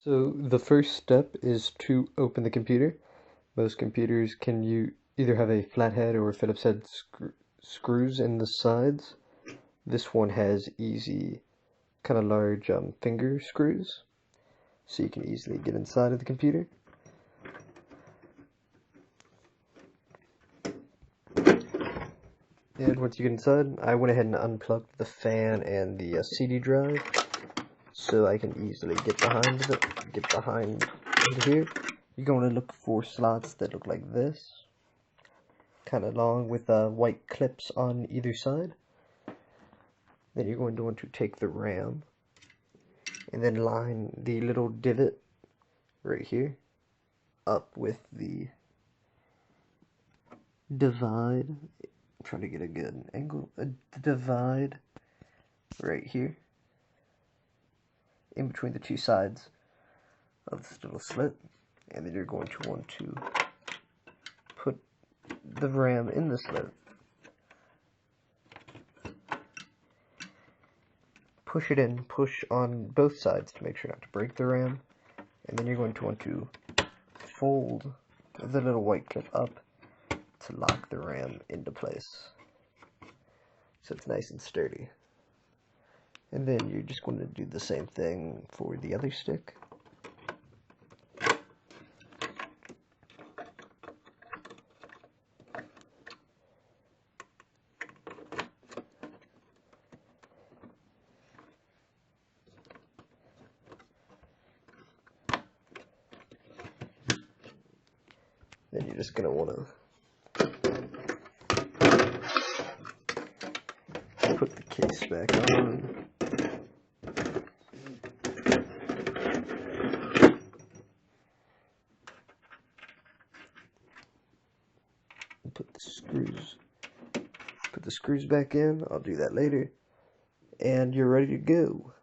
So the first step is to open the computer. Most computers can either have a flathead or Phillips head screws in the sides. This one has easy, kind of large finger screws, so you can easily get inside of the computer. And once you get inside, I went ahead and unplugged the fan and the CD drive, so I can easily get behind here. You're going to look for slots that look like this, kind of long with white clips on either side. Then you're going to want to take the RAM and then line the little divot right here up with the divide. I'm trying to get a good angle. The divide right here in between the two sides of this little slit, and then you're going to want to put the RAM in the slit. Push it in, push on both sides to make sure not to break the RAM, and then you're going to want to fold the little white clip up to lock the RAM into place so it's nice and sturdy. And then you're just going to do the same thing for the other stick. Then you're just going to want to put the case back on. Put the screws back in. I'll do that later. And you're ready to go.